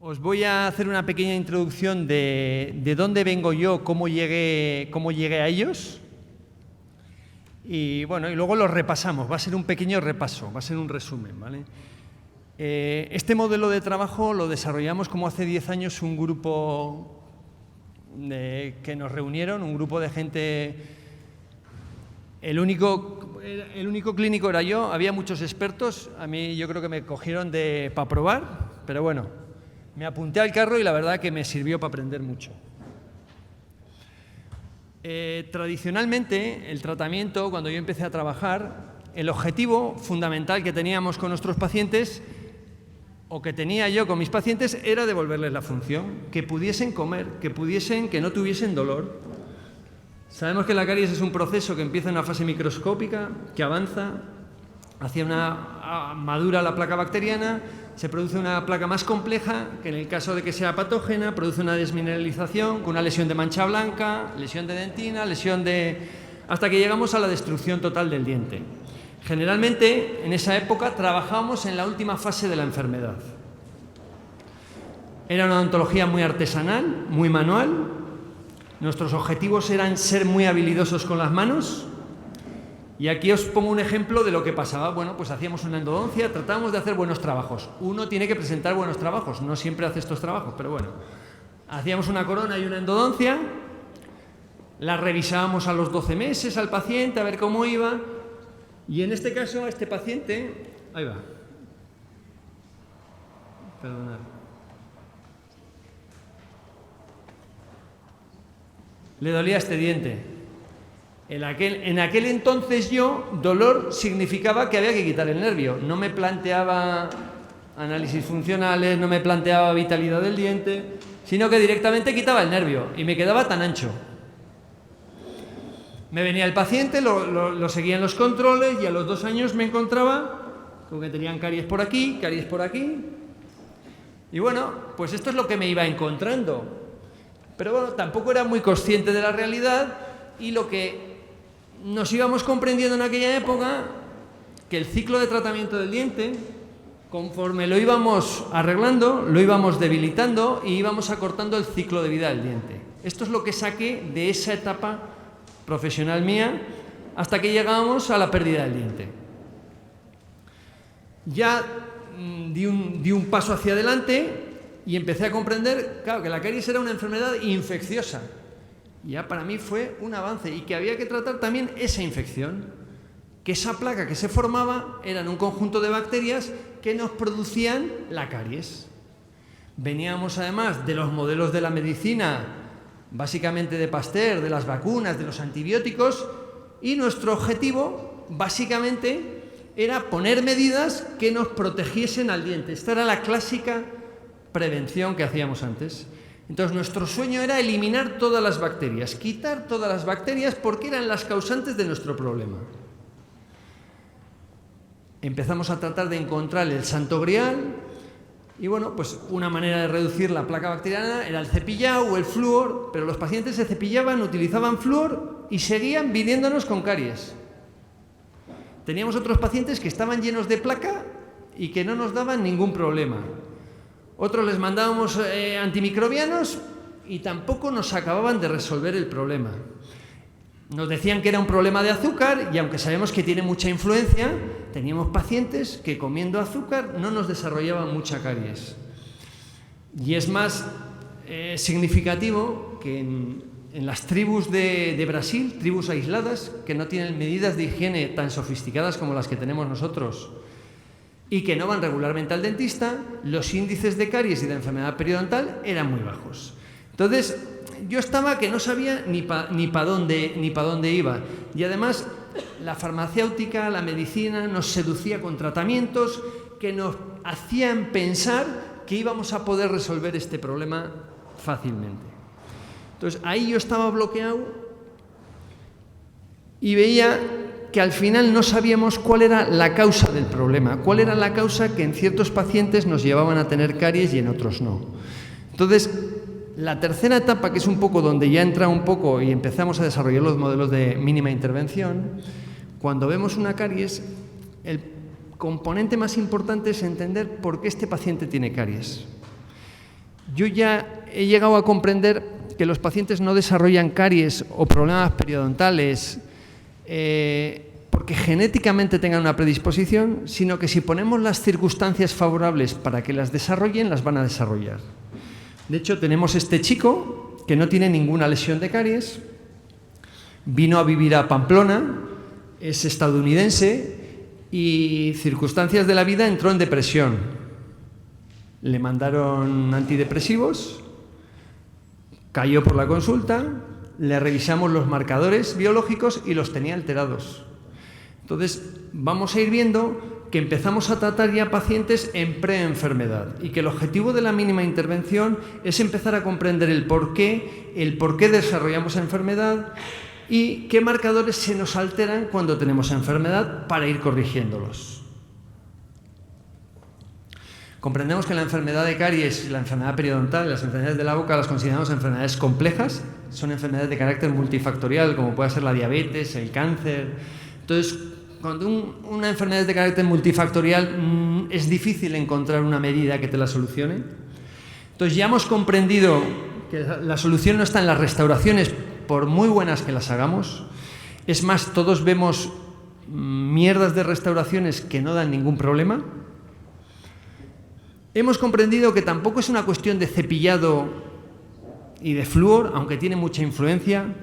Os voy a hacer una pequeña introducción de dónde vengo yo, cómo llegué a ellos. Y bueno, y luego los repasamos. Va a ser un pequeño repaso, va a ser un resumen, ¿vale? Este modelo de trabajo lo desarrollamos como hace 10 años un grupo que nos reunieron, un grupo de gente. El único clínico era yo, había muchos expertos. A mí yo creo que me cogieron para probar, pero bueno, me apunté al carro y la verdad que me sirvió para aprender mucho. Tradicionalmente, el tratamiento, cuando yo empecé a trabajar, el objetivo fundamental que teníamos con nuestros pacientes, o que tenía yo con mis pacientes, era devolverles la función, que pudiesen comer, que no tuviesen dolor. Sabemos que la caries es un proceso que empieza en una fase microscópica, que avanza hacia madura la placa bacteriana, se produce una placa más compleja, que en el caso de que sea patógena, produce una desmineralización con una lesión de mancha blanca, lesión de dentina, hasta que llegamos a la destrucción total del diente. Generalmente, en esa época, trabajábamos en la última fase de la enfermedad. Era una odontología muy artesanal, muy manual. Nuestros objetivos eran ser muy habilidosos con las manos. Y aquí os pongo un ejemplo de lo que pasaba. Bueno, pues hacíamos una endodoncia, tratábamos de hacer buenos trabajos. Uno tiene que presentar buenos trabajos, no siempre hace estos trabajos, pero bueno. Hacíamos una corona y una endodoncia, la revisábamos a los 12 meses al paciente, a ver cómo iba. Y en este caso, a este paciente, ahí va. Perdonad. Le dolía este diente. En aquel entonces dolor significaba que había que quitar el nervio. No me planteaba análisis funcionales, no me planteaba vitalidad del diente, sino que directamente quitaba el nervio y me quedaba tan ancho. Me venía el paciente, lo seguía en los controles y a los 2 años me encontraba con que tenían caries por aquí, caries por aquí. Y bueno, pues esto es lo que me iba encontrando. Pero bueno, tampoco era muy consciente de la realidad y lo que nos íbamos comprendiendo en aquella época, que el ciclo de tratamiento del diente, conforme lo íbamos arreglando, lo íbamos debilitando y íbamos acortando el ciclo de vida del diente. Esto es lo que saqué de esa etapa profesional mía hasta que llegábamos a la pérdida del diente. Ya di un paso hacia adelante y empecé a comprender, claro, que la caries era una enfermedad infecciosa. Ya para mí fue un avance y que había que tratar también esa infección, que esa placa que se formaba eran un conjunto de bacterias que nos producían la caries. Veníamos además de los modelos de la medicina, básicamente de Pasteur, de las vacunas, de los antibióticos, y nuestro objetivo básicamente era poner medidas que nos protegiesen al diente. Esta era la clásica prevención que hacíamos antes. Entonces nuestro sueño era eliminar todas las bacterias, quitar todas las bacterias porque eran las causantes de nuestro problema. Empezamos a tratar de encontrar el santo grial y bueno, pues una manera de reducir la placa bacteriana era el cepillado o el flúor, pero los pacientes se cepillaban, utilizaban flúor y seguían viniéndonos con caries. Teníamos otros pacientes que estaban llenos de placa y que no nos daban ningún problema. Otros les mandábamos antimicrobianos y tampoco nos acababan de resolver el problema. Nos decían que era un problema de azúcar y aunque sabemos que tiene mucha influencia, teníamos pacientes que comiendo azúcar no nos desarrollaban mucha caries. Y es más significativo que en las tribus de Brasil, tribus aisladas, que no tienen medidas de higiene tan sofisticadas como las que tenemos nosotros, y que no van regularmente al dentista, los índices de caries y de enfermedad periodontal eran muy bajos. Entonces, yo estaba que no sabía ni para dónde iba. Y además, la farmacéutica, la medicina, nos seducía con tratamientos que nos hacían pensar que íbamos a poder resolver este problema fácilmente. Entonces, ahí yo estaba bloqueado y veía que al final no sabíamos cuál era la causa del problema, cuál era la causa que en ciertos pacientes nos llevaban a tener caries y en otros no. Entonces, la tercera etapa, que es un poco donde ya entra un poco y empezamos a desarrollar los modelos de mínima intervención, cuando vemos una caries, el componente más importante es entender por qué este paciente tiene caries. yo ya he llegado a comprender que los pacientes no desarrollan caries o problemas periodontales porque genéticamente tengan una predisposición, sino que si ponemos las circunstancias favorables para que las desarrollen, las van a desarrollar. De hecho, tenemos este chico que no tiene ninguna lesión de caries, vino a vivir a Pamplona, es estadounidense y circunstancias de la vida entró en depresión. Le mandaron antidepresivos, cayó por la consulta, le revisamos los marcadores biológicos y los tenía alterados. Entonces, vamos a ir viendo que empezamos a tratar ya pacientes en preenfermedad y que el objetivo de la mínima intervención es empezar a comprender el por qué desarrollamos enfermedad y qué marcadores se nos alteran cuando tenemos enfermedad para ir corrigiéndolos. Comprendemos que la enfermedad de caries, la enfermedad periodontal, las enfermedades de la boca las consideramos enfermedades complejas, son enfermedades de carácter multifactorial, como puede ser la diabetes, el cáncer. Entonces, cuando una enfermedad es de carácter multifactorial, es difícil encontrar una medida que te la solucione. Entonces, ya hemos comprendido que la solución no está en las restauraciones, por muy buenas que las hagamos. Es más, todos vemos mierdas de restauraciones que no dan ningún problema. Hemos comprendido que tampoco es una cuestión de cepillado y de flúor, aunque tiene mucha influencia.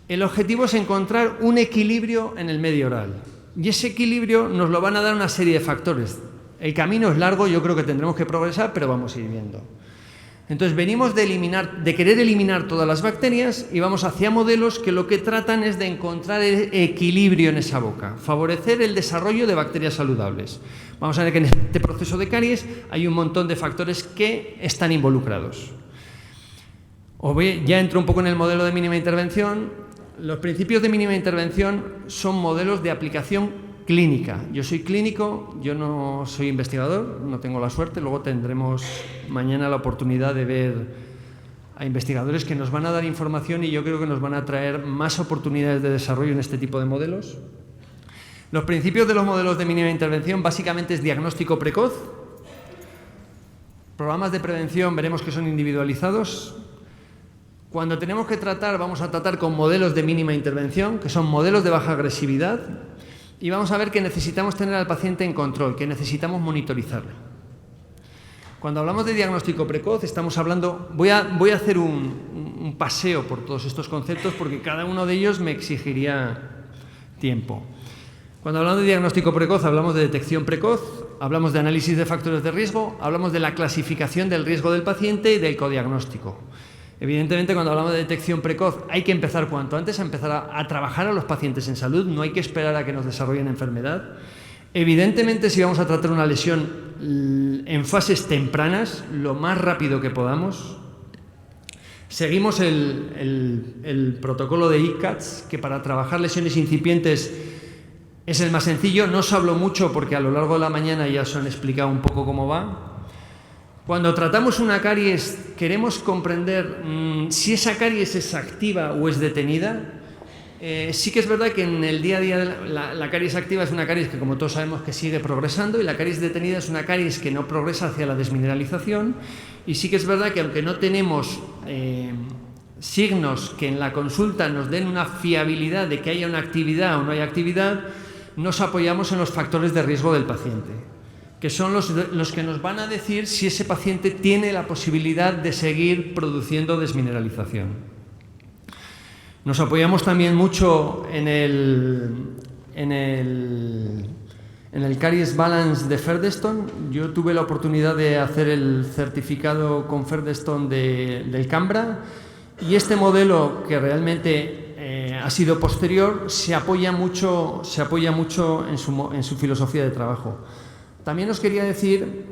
El objetivo es encontrar un equilibrio en el medio oral. Y ese equilibrio nos lo van a dar una serie de factores. El camino es largo, yo creo que tendremos que progresar, pero vamos a ir viendo. Entonces venimos de querer eliminar todas las bacterias y vamos hacia modelos que lo que tratan es de encontrar el equilibrio en esa boca, favorecer el desarrollo de bacterias saludables. Vamos a ver que en este proceso de caries hay un montón de factores que están involucrados. Ya entro un poco en el modelo de mínima intervención. Los principios de mínima intervención son modelos de aplicación clínica. Yo soy clínico, yo no soy investigador, no tengo la suerte. Luego tendremos mañana la oportunidad de ver a investigadores que nos van a dar información y yo creo que nos van a traer más oportunidades de desarrollo en este tipo de modelos. Los principios de los modelos de mínima intervención básicamente es diagnóstico precoz. Programas de prevención veremos que son individualizados. Cuando tenemos que tratar, vamos a tratar con modelos de mínima intervención, que son modelos de baja agresividad. Y vamos a ver que necesitamos tener al paciente en control, que necesitamos monitorizarlo. Cuando hablamos de diagnóstico precoz, estamos hablando... Voy a hacer un paseo por todos estos conceptos porque cada uno de ellos me exigiría tiempo. Cuando hablamos de diagnóstico precoz, hablamos de detección precoz, hablamos de análisis de factores de riesgo, hablamos de la clasificación del riesgo del paciente y del codiagnóstico. Evidentemente, cuando hablamos de detección precoz, hay que empezar cuanto antes a empezar a trabajar a los pacientes en salud, no hay que esperar a que nos desarrollen enfermedad. Evidentemente, si vamos a tratar una lesión en fases tempranas, lo más rápido que podamos. Seguimos el protocolo de ICATS, que para trabajar lesiones incipientes es el más sencillo. No os hablo mucho porque a lo largo de la mañana ya os han explicado un poco cómo va. Cuando tratamos una caries, queremos comprender si esa caries es activa o es detenida. Sí que es verdad que en el día a día la caries activa es una caries que, como todos sabemos, que sigue progresando, y la caries detenida es una caries que no progresa hacia la desmineralización. Y sí que es verdad que, aunque no tenemos signos que en la consulta nos den una fiabilidad de que haya una actividad o no haya actividad, nos apoyamos en los factores de riesgo del paciente, que son los que nos van a decir si ese paciente tiene la posibilidad de seguir produciendo desmineralización. Nos apoyamos también mucho en el Caries Balance de Featherstone. Yo tuve la oportunidad de hacer el certificado con Featherstone del Cambra, y este modelo, que realmente ha sido posterior, se apoya mucho en su filosofía de trabajo. También os quería decir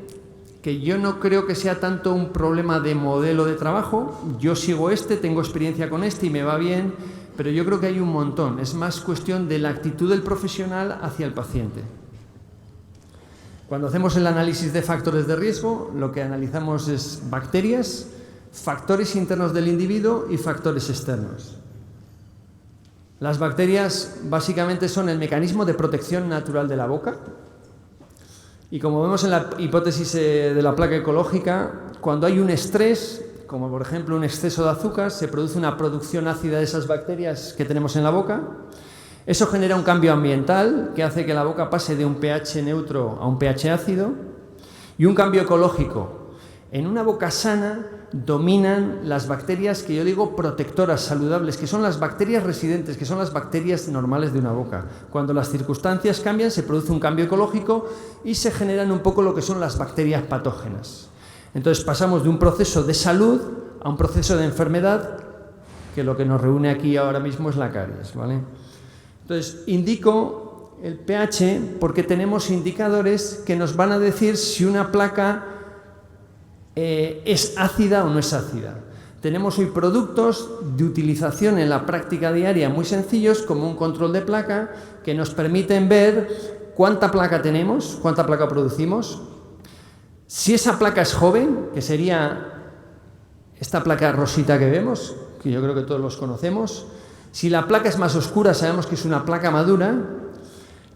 que yo no creo que sea tanto un problema de modelo de trabajo. Yo sigo tengo experiencia con y me va bien, pero yo creo que hay un montón. Es más cuestión de la actitud del profesional hacia el paciente. Cuando hacemos el análisis de factores de riesgo, lo que analizamos es bacterias, factores internos del individuo y factores externos. Las bacterias básicamente son el mecanismo de protección natural de la boca. Y como vemos en la hipótesis de la placa ecológica, cuando hay un estrés, como por ejemplo un exceso de azúcar, se produce una producción ácida de esas bacterias que tenemos en la boca. Eso genera un cambio ambiental que hace que la boca pase de un pH neutro a un pH ácido, y un cambio ecológico. En una boca sana dominan las bacterias que yo digo protectoras, saludables, que son las bacterias residentes, que son las bacterias normales de una boca. Cuando las circunstancias cambian, se produce un cambio ecológico y se generan un poco lo que son las bacterias patógenas. Entonces pasamos de un proceso de salud a un proceso de enfermedad, que lo que nos reúne aquí ahora mismo es la caries, ¿vale? Entonces indico el pH porque tenemos indicadores que nos van a decir si una placa es ácida o no es ácida. Tenemos hoy productos de utilización en la práctica diaria muy sencillos, como un control de placa, que nos permiten ver cuánta placa tenemos, cuánta placa producimos. Si esa placa es joven, que sería esta placa rosita que vemos, que yo creo que todos los conocemos. Si la placa es más oscura, sabemos que es una placa madura.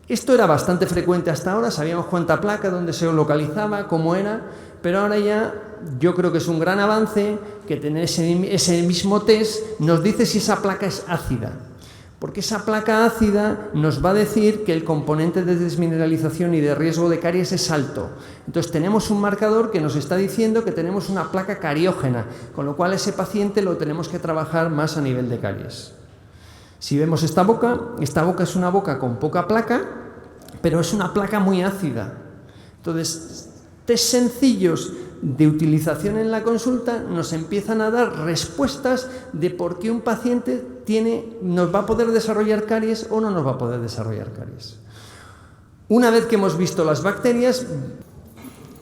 Esto era bastante frecuente hasta ahora, sabíamos cuánta placa, dónde se localizaba, cómo era, pero ahora ya yo creo que es un gran avance que tener ese mismo test nos dice si esa placa es ácida, porque esa placa ácida nos va a decir que el componente de desmineralización y de riesgo de caries es alto. Entonces tenemos un marcador que nos está diciendo que tenemos una placa cariógena, con lo cual ese paciente lo tenemos que trabajar más a nivel de caries. Si vemos esta boca es una boca con poca placa, pero es una placa muy ácida. Entonces, test sencillos de utilización en la consulta nos empiezan a dar respuestas de por qué un paciente nos va a poder desarrollar caries o no nos va a poder desarrollar caries. Una vez que hemos visto las bacterias,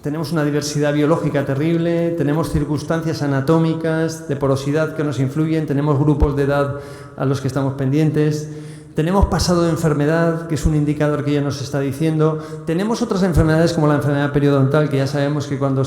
tenemos una diversidad biológica terrible, tenemos circunstancias anatómicas de porosidad que nos influyen, tenemos grupos de edad a los que estamos pendientes, tenemos pasado de enfermedad, que es un indicador que ya nos está diciendo, tenemos otras enfermedades como la enfermedad periodontal, que ya sabemos que cuando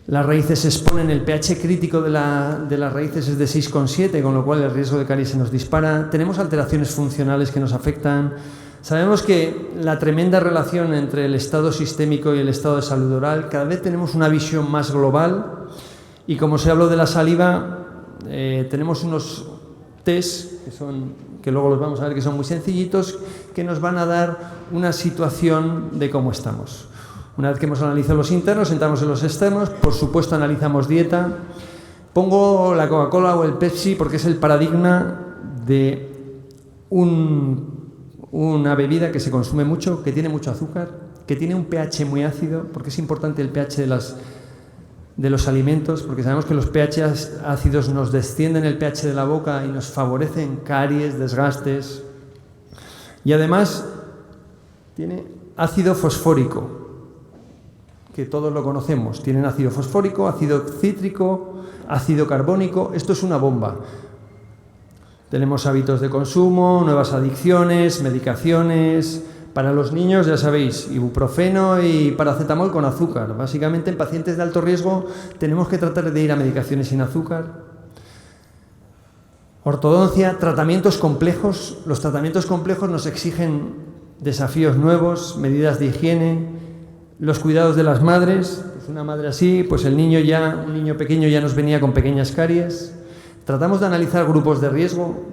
las raíces se exponen, el pH crítico de las raíces es de 6,7, con lo cual el riesgo de caries se nos dispara, tenemos alteraciones funcionales que nos afectan. Sabemos que la tremenda relación entre el estado sistémico y el estado de salud oral, cada vez tenemos una visión más global, y como se habló de la saliva, tenemos unos test que luego los vamos a ver, que son muy sencillitos, que nos van a dar una situación de cómo estamos. Una vez que hemos analizado los internos, entramos en los externos, por supuesto analizamos dieta. Pongo la Coca-Cola o el Pepsi porque es el paradigma de una bebida que se consume mucho, que tiene mucho azúcar, que tiene un pH muy ácido, porque es importante el pH de los alimentos, porque sabemos que los pH ácidos nos descienden el pH de la boca y nos favorecen caries, desgastes. Y además tiene ácido fosfórico, que todos lo conocemos. Tienen ácido fosfórico, ácido cítrico, ácido carbónico. Esto es una bomba. Tenemos hábitos de consumo, nuevas adicciones, medicaciones. Para los niños, ya sabéis, ibuprofeno y paracetamol con azúcar. Básicamente, en pacientes de alto riesgo tenemos que tratar de ir a medicaciones sin azúcar. Ortodoncia, tratamientos complejos. Los tratamientos complejos nos exigen desafíos nuevos, medidas de higiene, los cuidados de las madres. Pues una madre así, pues un niño pequeño ya nos venía con pequeñas caries. Tratamos de analizar grupos de riesgo,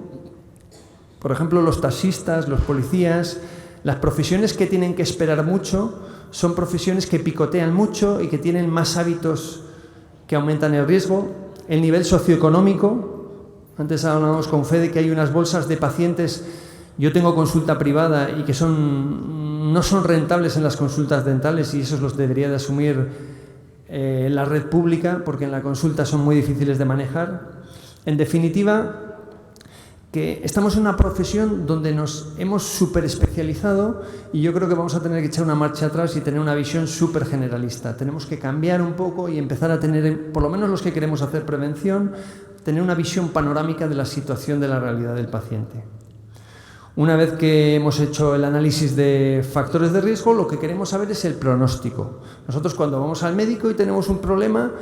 por ejemplo, los taxistas, los policías. Las profesiones que tienen que esperar mucho son profesiones que picotean mucho y que tienen más hábitos que aumentan el riesgo. El nivel socioeconómico, antes hablábamos con Fede que hay unas bolsas de pacientes, yo tengo consulta privada y que no son rentables en las consultas dentales, y esos los debería de asumir la red pública, porque en la consulta son muy difíciles de manejar. En definitiva, que estamos en una profesión donde nos hemos súper especializado, y yo creo que vamos a tener que echar una marcha atrás y tener una visión súper generalista. Tenemos que cambiar un poco y empezar a tener, por lo menos los que queremos hacer prevención, tener una visión panorámica de la situación de la realidad del paciente. Una vez que hemos hecho el análisis de factores de riesgo, lo que queremos saber es el pronóstico. Nosotros, cuando vamos al médico y tenemos un problema,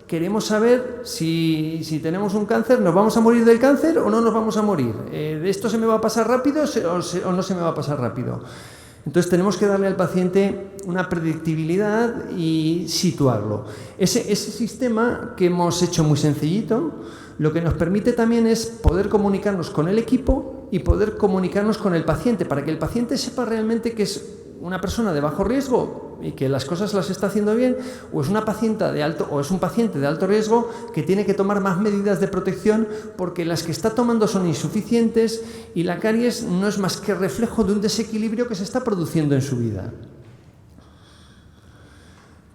queremos saber si tenemos un cáncer, ¿nos vamos a morir del cáncer o no nos vamos a morir? ¿De esto se me va a pasar rápido o no se me va a pasar rápido? Entonces tenemos que darle al paciente una predictibilidad y situarlo. Ese sistema que hemos hecho muy sencillito, lo que nos permite también es poder comunicarnos con el equipo y poder comunicarnos con el paciente, para que el paciente sepa realmente que es una persona de bajo riesgo y que las cosas las está haciendo bien, o es un paciente de alto riesgo que tiene que tomar más medidas de protección porque las que está tomando son insuficientes y la caries no es más que reflejo de un desequilibrio que se está produciendo en su vida.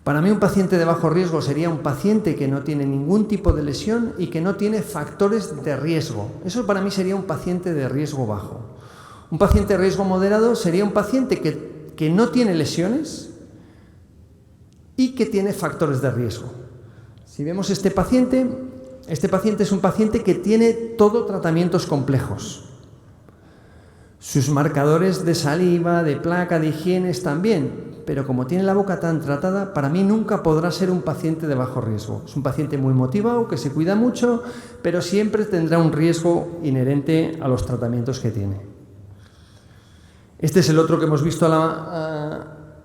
Para mí un paciente de bajo riesgo sería un paciente que no tiene ningún tipo de lesión y que no tiene factores de riesgo. Eso para mí sería un paciente de riesgo bajo. Un paciente de riesgo moderado sería un paciente que no tiene lesiones y que tiene factores de riesgo. Si vemos este paciente es un paciente que tiene todo tratamientos complejos. Sus marcadores de saliva, de placa, de higiene están bien, pero como tiene la boca tan tratada, para mí nunca podrá ser un paciente de bajo riesgo. Es un paciente muy motivado, que se cuida mucho, pero siempre tendrá un riesgo inherente a los tratamientos que tiene. Este es el otro que hemos visto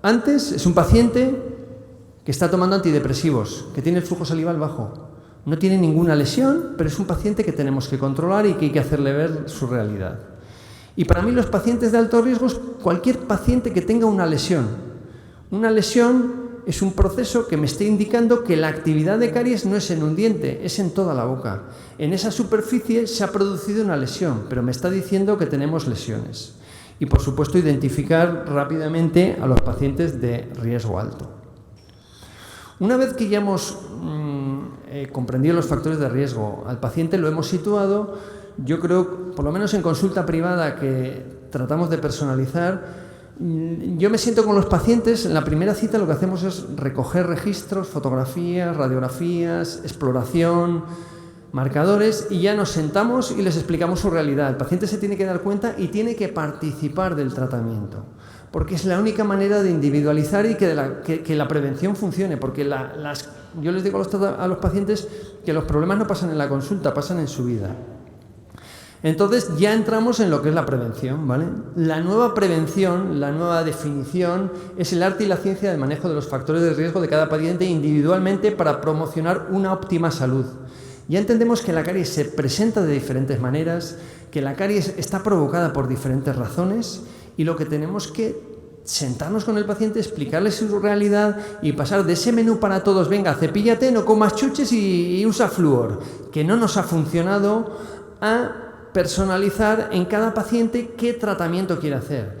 antes. Es un paciente que está tomando antidepresivos, que tiene el flujo salival bajo. No tiene ninguna lesión, pero es un paciente que tenemos que controlar y que hay que hacerle ver su realidad. Y para mí los pacientes de alto riesgo es cualquier paciente que tenga una lesión. Una lesión es un proceso que me esté indicando que la actividad de caries no es en un diente, es en toda la boca. En esa superficie se ha producido una lesión, pero me está diciendo que tenemos lesiones. Y, por supuesto, identificar rápidamente a los pacientes de riesgo alto. Una vez que ya hemos comprendido los factores de riesgo, al paciente lo hemos situado, yo creo, por lo menos en consulta privada que tratamos de personalizar, yo me siento con los pacientes, en la primera cita lo que hacemos es recoger registros, fotografías, radiografías, exploración, marcadores, y ya nos sentamos y les explicamos su realidad. El paciente se tiene que dar cuenta y tiene que participar del tratamiento, porque es la única manera de individualizar y que la prevención funcione, porque yo les digo a los pacientes que los problemas no pasan en la consulta, pasan en su vida. Entonces ya entramos en lo que es la prevención, ¿vale? La nueva prevención, la nueva definición es el arte y la ciencia del manejo de los factores de riesgo de cada paciente individualmente para promocionar una óptima salud. Ya entendemos que la caries se presenta de diferentes maneras, que la caries está provocada por diferentes razones y lo que tenemos que sentarnos con el paciente, explicarle su realidad y pasar de ese menú para todos, venga, cepíllate, no comas chuches y usa flúor, que no nos ha funcionado, a personalizar en cada paciente qué tratamiento quiere hacer.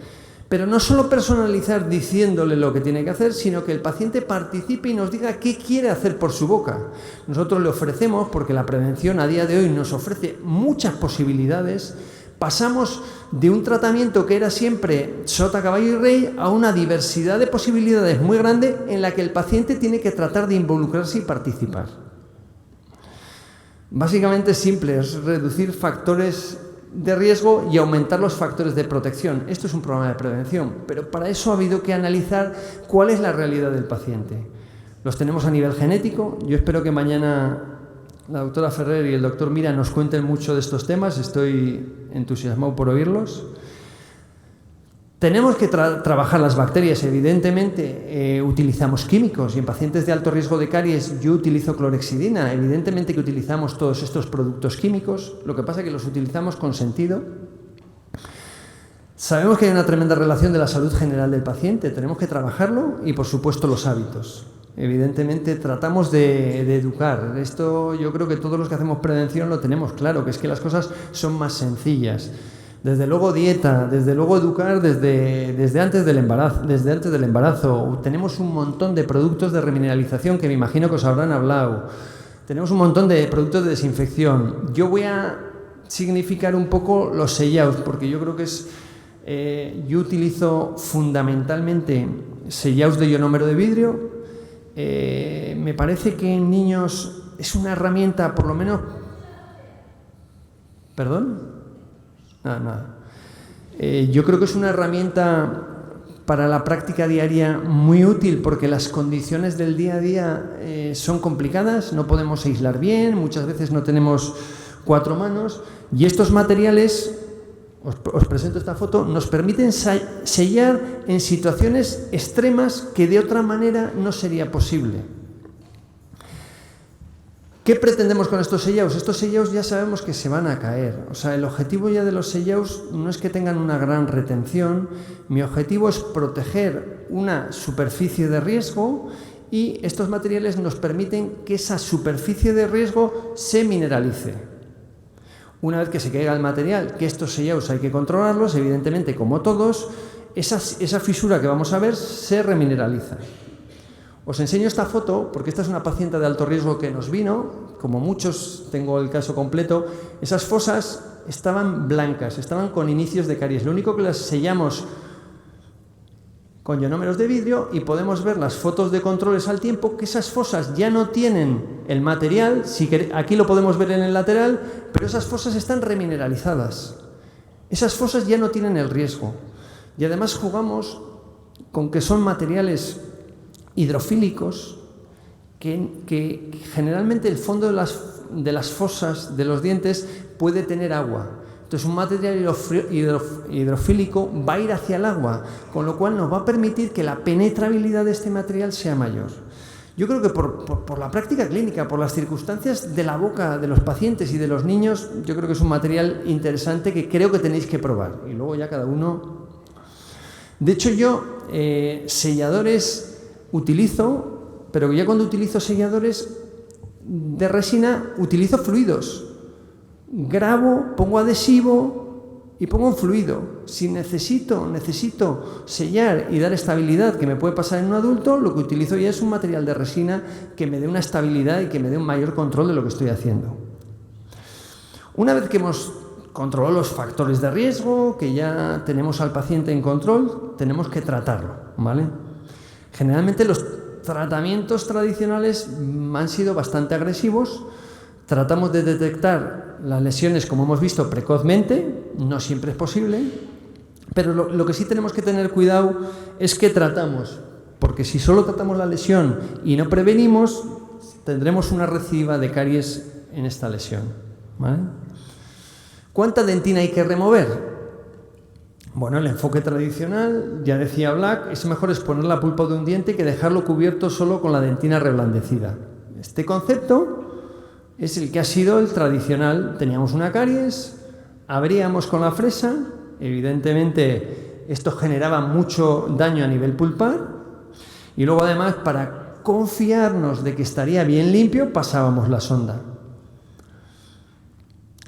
Pero no solo personalizar diciéndole lo que tiene que hacer, sino que el paciente participe y nos diga qué quiere hacer por su boca. Nosotros le ofrecemos, porque la prevención a día de hoy nos ofrece muchas posibilidades, pasamos de un tratamiento que era siempre sota, caballo y rey a una diversidad de posibilidades muy grande en la que el paciente tiene que tratar de involucrarse y participar. Básicamente es simple, es reducir factores de riesgo y aumentar los factores de protección. Esto es un programa de prevención, pero para eso ha habido que analizar cuál es la realidad del paciente. Los tenemos a nivel genético. Yo espero que mañana la doctora Ferrer y el doctor Mira nos cuenten mucho de estos temas. Estoy entusiasmado por oírlos. Tenemos que trabajar las bacterias, evidentemente utilizamos químicos y en pacientes de alto riesgo de caries yo utilizo clorhexidina, evidentemente que utilizamos todos estos productos químicos, lo que pasa es que los utilizamos con sentido. Sabemos que hay una tremenda relación de la salud general del paciente, tenemos que trabajarlo y por supuesto los hábitos. Evidentemente tratamos de educar, esto yo creo que todos los que hacemos prevención lo tenemos claro, que es que las cosas son más sencillas. Desde luego dieta, desde luego educar desde antes del embarazo. Tenemos un montón de productos de remineralización que me imagino que os habrán hablado. Tenemos un montón de productos de desinfección. Yo voy a significar un poco los sellados, porque yo creo que yo utilizo fundamentalmente sellados de ionómero de vidrio. Me parece que en niños es una herramienta, por lo menos... ¿Perdón? Nada. Yo creo que es una herramienta para la práctica diaria muy útil porque las condiciones del día a día son complicadas, no podemos aislar bien, muchas veces no tenemos 4 manos y estos materiales os presento esta foto, nos permiten sellar en situaciones extremas que de otra manera no sería posible. ¿Qué pretendemos con estos sellados? Estos sellados ya sabemos que se van a caer. O sea, el objetivo ya de los sellados no es que tengan una gran retención. Mi objetivo es proteger una superficie de riesgo y estos materiales nos permiten que esa superficie de riesgo se mineralice. Una vez que se caiga el material, que estos sellados hay que controlarlos, evidentemente, como todos, esa fisura que vamos a ver se remineraliza. Os enseño esta foto porque esta es una paciente de alto riesgo que nos vino, como muchos, tengo el caso completo. Esas fosas estaban blancas, estaban con inicios de caries. Lo único que las sellamos con ionómeros de vidrio y podemos ver las fotos de controles al tiempo que esas fosas ya no tienen el material, aquí lo podemos ver en el lateral, pero esas fosas están remineralizadas. Esas fosas ya no tienen el riesgo. Y además jugamos con que son materiales hidrofílicos que generalmente el fondo de las fosas de los dientes puede tener agua. Entonces un material hidrofílico va a ir hacia el agua, con lo cual nos va a permitir que la penetrabilidad de este material sea mayor. Yo creo que por la práctica clínica, por las circunstancias de la boca de los pacientes y de los niños, yo creo que es un material interesante que creo que tenéis que probar. Y luego ya cada uno... De hecho yo selladores utilizo, pero ya cuando utilizo selladores de resina utilizo fluidos. Grabo, pongo adhesivo y pongo un fluido. Si necesito sellar y dar estabilidad, que me puede pasar en un adulto, lo que utilizo ya es un material de resina que me dé una estabilidad y que me dé un mayor control de lo que estoy haciendo. Una vez que hemos controlado los factores de riesgo, que ya tenemos al paciente en control, tenemos que tratarlo, ¿vale? Generalmente los tratamientos tradicionales han sido bastante agresivos. Tratamos de detectar las lesiones, como hemos visto, precozmente, no siempre es posible, pero lo que sí tenemos que tener cuidado es que tratamos, porque si solo tratamos la lesión y no prevenimos, tendremos una recidiva de caries en esta lesión, ¿vale? ¿Cuánta dentina hay que remover? Bueno, el enfoque tradicional, ya decía Black, es mejor exponer la pulpa de un diente que dejarlo cubierto solo con la dentina reblandecida. Este concepto es el que ha sido el tradicional. Teníamos una caries, abríamos con la fresa, evidentemente esto generaba mucho daño a nivel pulpar y luego además para confiarnos de que estaría bien limpio pasábamos la sonda.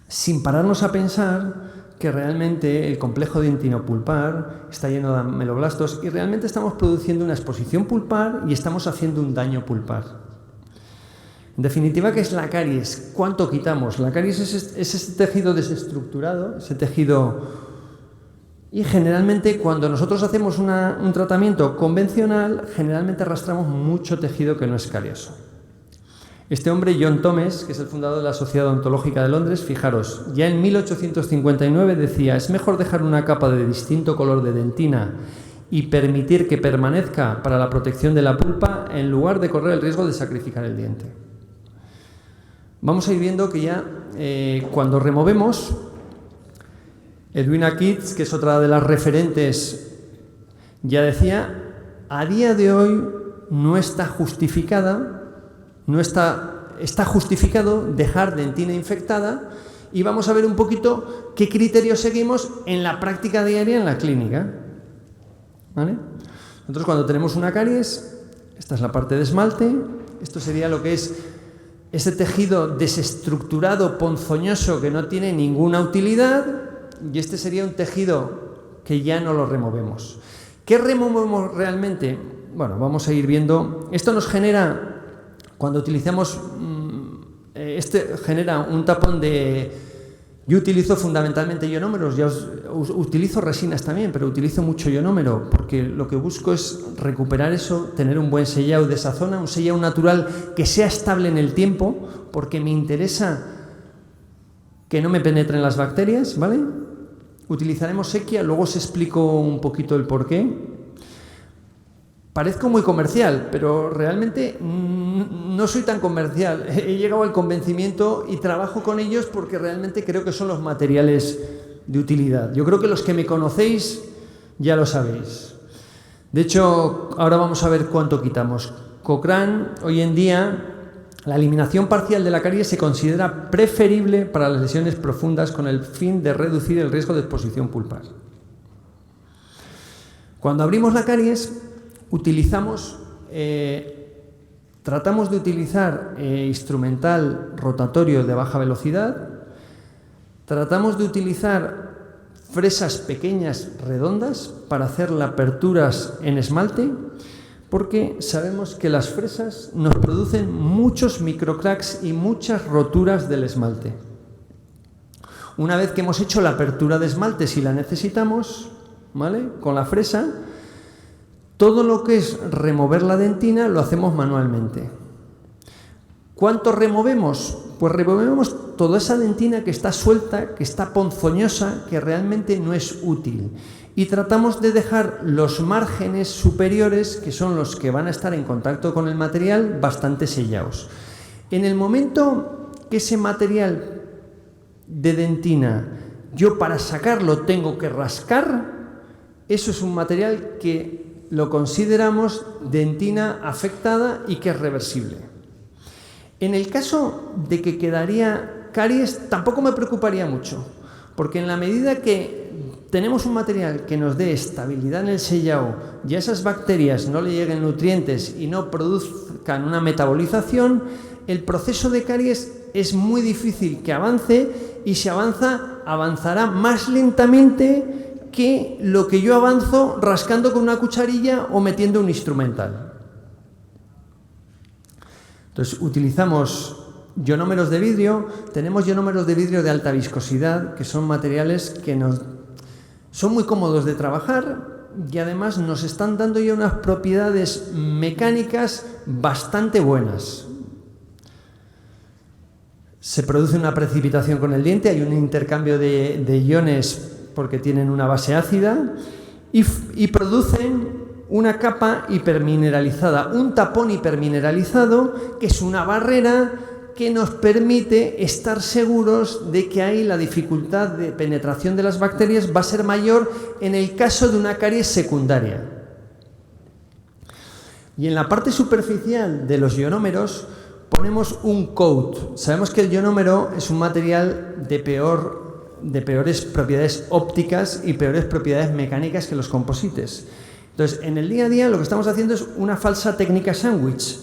Sin pararnos a pensar que realmente el complejo dentinopulpar está lleno de ameloblastos y realmente estamos produciendo una exposición pulpar y estamos haciendo un daño pulpar. En definitiva, ¿qué es la caries? ¿Cuánto quitamos? La caries es ese tejido desestructurado, ese tejido... Y generalmente cuando nosotros hacemos un tratamiento convencional, generalmente arrastramos mucho tejido que no es carioso. Este hombre, John Thomas, que es el fundador de la Sociedad Odontológica de Londres, fijaros, ya en 1859 decía: es mejor dejar una capa de distinto color de dentina y permitir que permanezca para la protección de la pulpa en lugar de correr el riesgo de sacrificar el diente. Vamos a ir viendo que ya cuando removemos, Edwina Keats, que es otra de las referentes, ya decía, a día de hoy no está justificada, está justificado dejar dentina infectada, y vamos a ver un poquito qué criterios seguimos en la práctica diaria en la clínica, ¿vale? Nosotros cuando tenemos una caries, esta es la parte de esmalte, esto sería lo que es ese tejido desestructurado, ponzoñoso, que no tiene ninguna utilidad, y este sería un tejido que ya no lo removemos. ¿Qué removemos realmente? Bueno, vamos a ir viendo. Esto nos genera... Cuando utilizamos, genera un tapón de... Yo utilizo fundamentalmente ionómeros, utilizo resinas también, pero utilizo mucho ionómero, porque lo que busco es recuperar eso, tener un buen sellado de esa zona, un sellado natural que sea estable en el tiempo, porque me interesa que no me penetren las bacterias, ¿vale? Utilizaremos sequia, luego os explico un poquito el porqué. Parezco muy comercial, pero realmente no soy tan comercial. He llegado al convencimiento y trabajo con ellos porque realmente creo que son los materiales de utilidad. Yo creo que los que me conocéis ya lo sabéis. De hecho, ahora vamos a ver cuánto quitamos. Cochrane, hoy en día, la eliminación parcial de la caries se considera preferible para las lesiones profundas con el fin de reducir el riesgo de exposición pulpar. Cuando abrimos la caries, tratamos de utilizar instrumental rotatorio de baja velocidad, tratamos de utilizar fresas pequeñas redondas para hacer las aperturas en esmalte, porque sabemos que las fresas nos producen muchos microcracks y muchas roturas del esmalte. Una vez que hemos hecho la apertura de esmalte, si la necesitamos, ¿vale?, con la fresa, todo lo que es remover la dentina lo hacemos manualmente. ¿Cuánto removemos? Pues removemos toda esa dentina que está suelta, que está ponzoñosa, que realmente no es útil. Y tratamos de dejar los márgenes superiores, que son los que van a estar en contacto con el material, bastante sellados. En el momento que ese material de dentina, yo para sacarlo tengo que rascar, eso es un material que lo consideramos dentina afectada y que es reversible. En el caso de que quedaría caries, tampoco me preocuparía mucho, porque en la medida que tenemos un material que nos dé estabilidad en el sellado y a esas bacterias no le lleguen nutrientes y no produzcan una metabolización, el proceso de caries es muy difícil que avance, y si avanza, avanzará más lentamente que lo que yo avanzo rascando con una cucharilla o metiendo un instrumental. Entonces, utilizamos ionómeros de vidrio. Tenemos ionómeros de vidrio de alta viscosidad, que son materiales que son muy cómodos de trabajar y además nos están dando ya unas propiedades mecánicas bastante buenas. Se produce una precipitación con el diente, hay un intercambio de iones porque tienen una base ácida y producen una capa hipermineralizada, un tapón hipermineralizado, que es una barrera que nos permite estar seguros de que ahí la dificultad de penetración de las bacterias va a ser mayor en el caso de una caries secundaria. Y en la parte superficial de los ionómeros ponemos un coat. Sabemos que el ionómero es un material de peores propiedades ópticas y peores propiedades mecánicas que los composites. Entonces, en el día a día lo que estamos haciendo es una falsa técnica sándwich,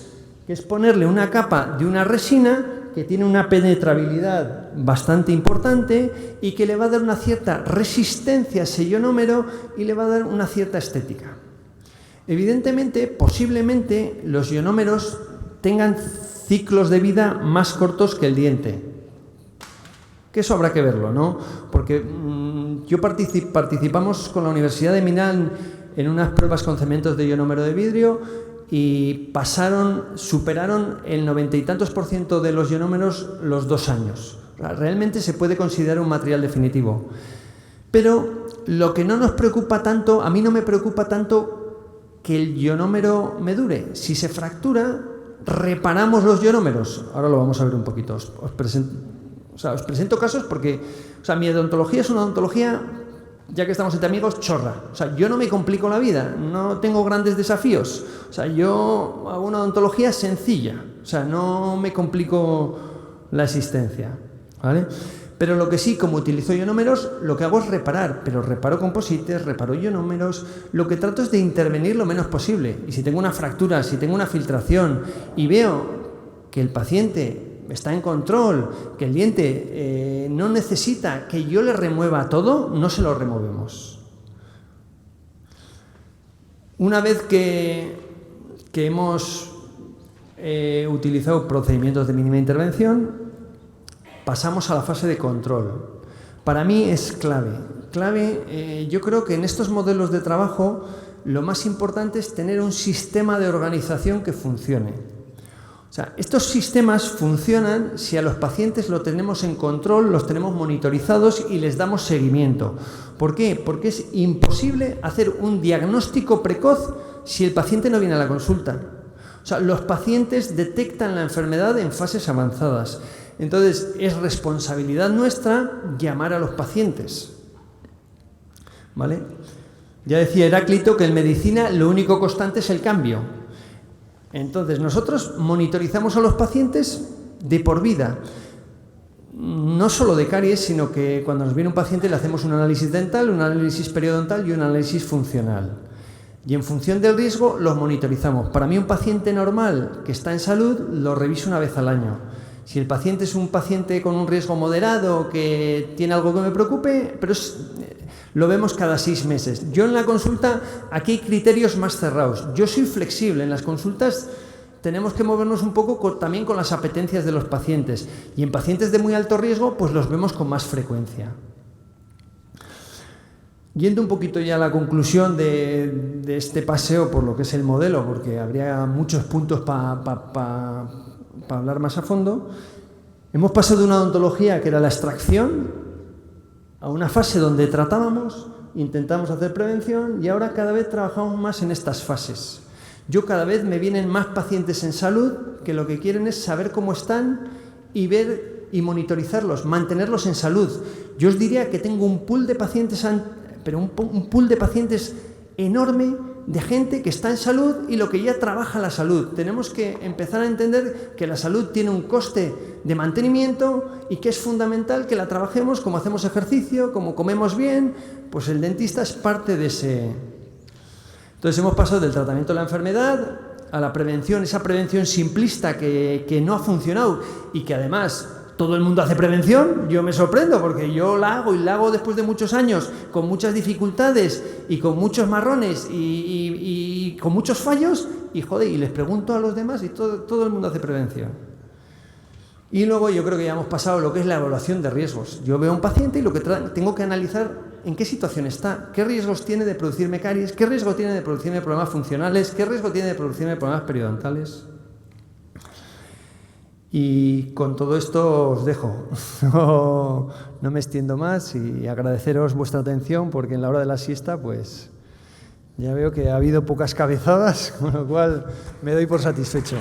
que es ponerle una capa de una resina que tiene una penetrabilidad bastante importante y que le va a dar una cierta resistencia a ese ionómero y le va a dar una cierta estética. Evidentemente, posiblemente, los ionómeros tengan ciclos de vida más cortos que el diente. Que eso habrá que verlo, ¿no? Porque participamos con la Universidad de Milán en unas pruebas con cementos de ionómero de vidrio y superaron el 90 y tantos % de los ionómeros los 2 años. Realmente se puede considerar un material definitivo. Pero lo que no nos preocupa tanto, a mí no me preocupa tanto que el ionómero me dure. Si se fractura, reparamos los ionómeros. Ahora lo vamos a ver un poquito. Os presento casos porque mi odontología es una odontología, ya que estamos entre amigos, chorra. Yo no me complico la vida, no tengo grandes desafíos. Yo hago una odontología sencilla, no me complico la existencia, ¿vale? Pero lo que sí, como utilizo ionómeros, lo que hago es reparar, pero reparo composites, reparo ionómeros, lo que trato es de intervenir lo menos posible. Y si tengo una fractura, si tengo una filtración y veo que el paciente está en control, que el diente no necesita que yo le remueva todo, no se lo removemos. Una vez que hemos utilizado procedimientos de mínima intervención, pasamos a la fase de control. Para mí es clave. Yo creo que en estos modelos de trabajo lo más importante es tener un sistema de organización que funcione. Estos sistemas funcionan si a los pacientes lo tenemos en control, los tenemos monitorizados y les damos seguimiento. ¿Por qué? Porque es imposible hacer un diagnóstico precoz si el paciente no viene a la consulta. Los pacientes detectan la enfermedad en fases avanzadas. Entonces, es responsabilidad nuestra llamar a los pacientes. ¿vale? Ya decía Heráclito que en medicina lo único constante es el cambio. Entonces, nosotros monitorizamos a los pacientes de por vida. No solo de caries, sino que cuando nos viene un paciente le hacemos un análisis dental, un análisis periodontal y un análisis funcional. Y en función del riesgo los monitorizamos. Para mí un paciente normal que está en salud lo reviso una vez al año. Si el paciente es un paciente con un riesgo moderado, que tiene algo que me preocupe, pero lo vemos cada 6 meses. Yo en la consulta, aquí hay criterios más cerrados. Yo soy flexible. En las consultas tenemos que movernos un poco también con las apetencias de los pacientes. Y en pacientes de muy alto riesgo, pues los vemos con más frecuencia. Yendo un poquito ya a la conclusión de este paseo por lo que es el modelo, porque habría muchos puntos para hablar más a fondo, hemos pasado de una odontología que era la extracción a una fase donde tratábamos, intentamos hacer prevención y ahora cada vez trabajamos más en estas fases. Yo cada vez me vienen más pacientes en salud que lo que quieren es saber cómo están y ver y monitorizarlos, mantenerlos en salud. Yo os diría que tengo un pool de pacientes, pero un pool de pacientes enorme de gente que está en salud y lo que ya trabaja la salud. Tenemos que empezar a entender que la salud tiene un coste de mantenimiento y que es fundamental que la trabajemos como hacemos ejercicio, como comemos bien, pues el dentista es parte de ese. Entonces hemos pasado del tratamiento de la enfermedad a la prevención, esa prevención simplista que no ha funcionado y que además todo el mundo hace prevención. Yo me sorprendo porque yo la hago y la hago después de muchos años con muchas dificultades y con muchos marrones y con muchos fallos y joder, y les pregunto a los demás y todo el mundo hace prevención. Y luego yo creo que ya hemos pasado lo que es la evaluación de riesgos. Yo veo a un paciente y lo que tengo que analizar en qué situación está, qué riesgos tiene de producirme caries, qué riesgo tiene de producirme problemas funcionales, qué riesgo tiene de producirme problemas periodontales. Y con todo esto os dejo. No me extiendo más y agradeceros vuestra atención porque en la hora de la siesta pues ya veo que ha habido pocas cabezadas, con lo cual me doy por satisfecho.